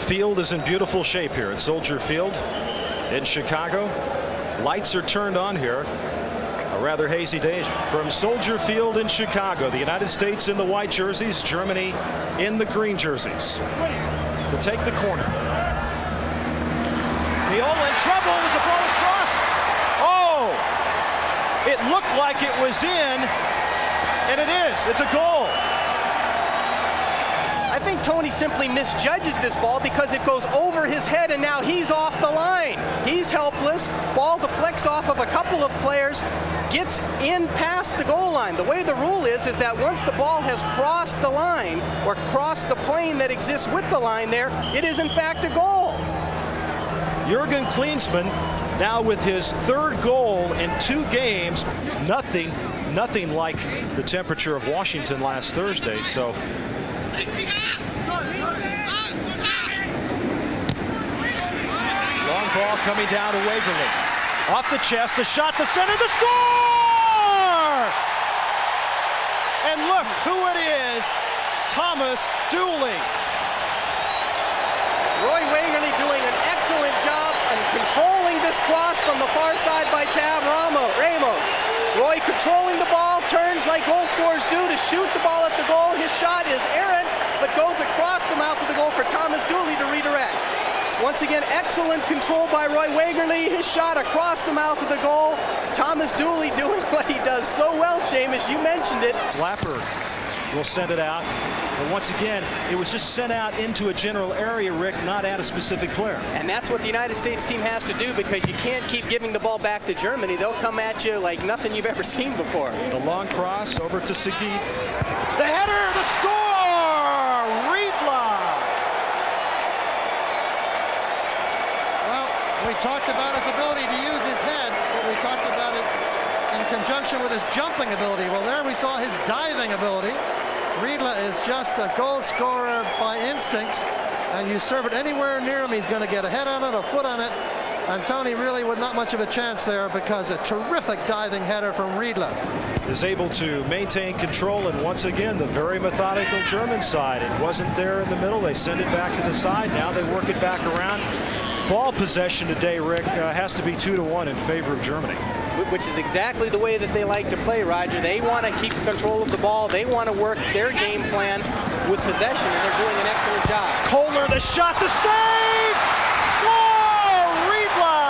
field is in beautiful shape here at Soldier Field in Chicago. Lights are turned on here. A rather hazy day from Soldier Field in Chicago. The United States in the white jerseys, Germany in the green jerseys. To take the corner. Neal in trouble. Was the ball across? Oh! It looked like it was in, and it is. It's a goal. I think Tony simply misjudges this ball because it goes over his head and now he's off the line. He's helpless. Ball deflects off of a couple of players, gets in past the goal line. The way the rule is that once the ball has crossed the line or crossed the plane that exists with the line there, it is in fact a goal. Jurgen Klinsmann now with his third goal in 2 games. Nothing like the temperature of Washington last Thursday. So long ball coming down to Waverly. Off the chest, the shot, the center, the score! And look who it is, Thomas Dooley. Roy Waverly doing an excellent job on controlling this cross from the far side by Tab Ramos. Roy controlling the ball, turns like goal scorers do to shoot the ball at the goal. His shot is errant, but goes across the mouth of the goal for Thomas Dooley to redirect. Once again, excellent control by Roy Waverly. His shot across the mouth of the goal. Thomas Dooley doing what he does so well, Seamus, you mentioned it. Lapper will send it out. But once again, it was just sent out into a general area, Rick, not at a specific player. And that's what the United States team has to do, because you can't keep giving the ball back to Germany. They'll come at you like nothing you've ever seen before. The long cross over to Seguin. The header, the score! Riedla! Well, we talked about his ability to use his head, but we talked about it in conjunction with his jumping ability. Well, there we saw his diving ability. Riedla is just a goal scorer by instinct, and you serve it anywhere near him, he's going to get a head on it, a foot on it, and Tony really with not much of a chance there, because a terrific diving header from Riedla. Is able to maintain control, and once again the very methodical German side. It wasn't there in the middle, they send it back to the side, now they work it back around. Ball possession today, Rick, has to be 2-1 in favor of Germany. Which is exactly the way that they like to play, Roger. They want to keep control of the ball. They want to work their game plan with possession, and they're doing an excellent job. Kohler, the shot, the save! Score! Riedla!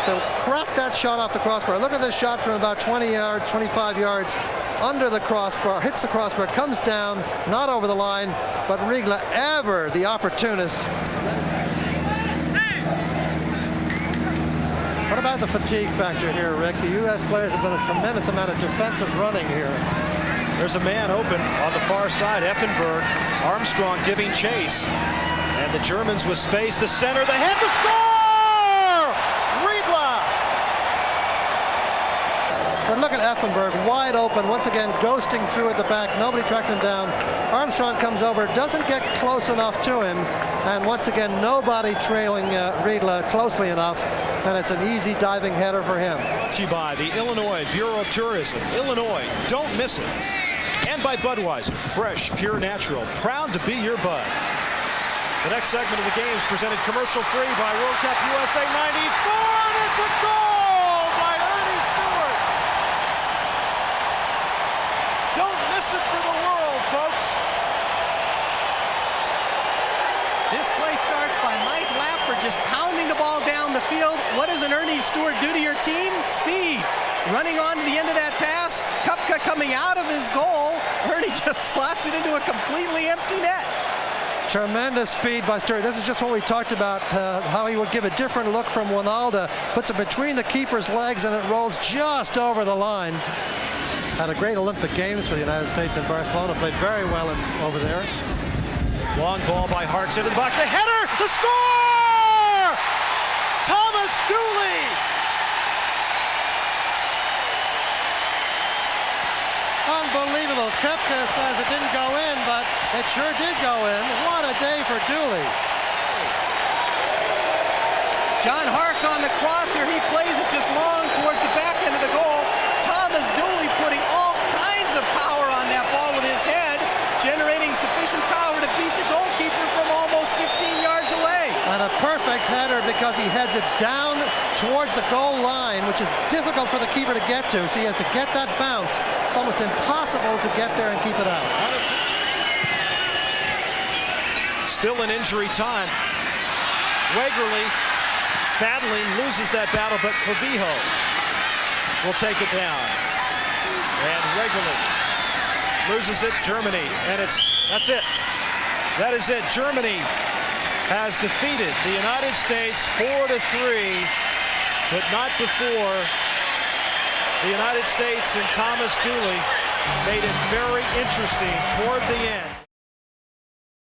To crack that shot off the crossbar. Look at this shot from about 20 yards, 25 yards under the crossbar, hits the crossbar, comes down, not over the line, but Riedla, ever the opportunist. What about the fatigue factor here, Rick? The U.S. players have done a tremendous amount of defensive running here. There's a man open on the far side, Effenberg. Armstrong giving chase. And the Germans with space, the center, the head, the score! Riedla! But look at Effenberg, wide open, once again ghosting through at the back. Nobody tracked him down. Armstrong comes over, doesn't get close enough to him. And once again, nobody trailing Riedla closely enough. And it's an easy diving header for him. To you by the Illinois Bureau of Tourism. Illinois, don't miss it. And by Budweiser, fresh, pure, natural, proud to be your bud. The next segment of the game is presented commercial-free by World Cup USA 94, and it's a goal by Ernie Stewart. Don't miss it for the world, folks. This play starts by Mike Lapper just pounding the ball down the field. What does an Ernie Stewart do to your team? Speed. Running on to the end of that pass. Kupka coming out of his goal. Ernie just slots it into a completely empty net. Tremendous speed by Stewart. This is just what we talked about, how he would give a different look from Wijnaldum. Puts it between the keeper's legs and it rolls just over the line. Had a great Olympic Games for the United States in Barcelona. Played very well over there. Long ball by Harks into the box. The header! The score! Thomas Dooley! Unbelievable. Koepka says it didn't go in, but it sure did go in. What a day for Dooley. John Harks on the cross here. He plays it just long towards the back end of the goal. Thomas Dooley putting all kinds of power on that ball with his head, generating sufficient down towards the goal line, which is difficult for the keeper to get to. So he has to get that bounce. It's almost impossible to get there and keep it out. Still in injury time. Wegerle battling, loses that battle, but Clavijo will take it down. And Wegerle loses it. Germany, and that's it. That is it. Germany has defeated the United States 4-3, but not before the United States and Thomas Dooley made it very interesting toward the end.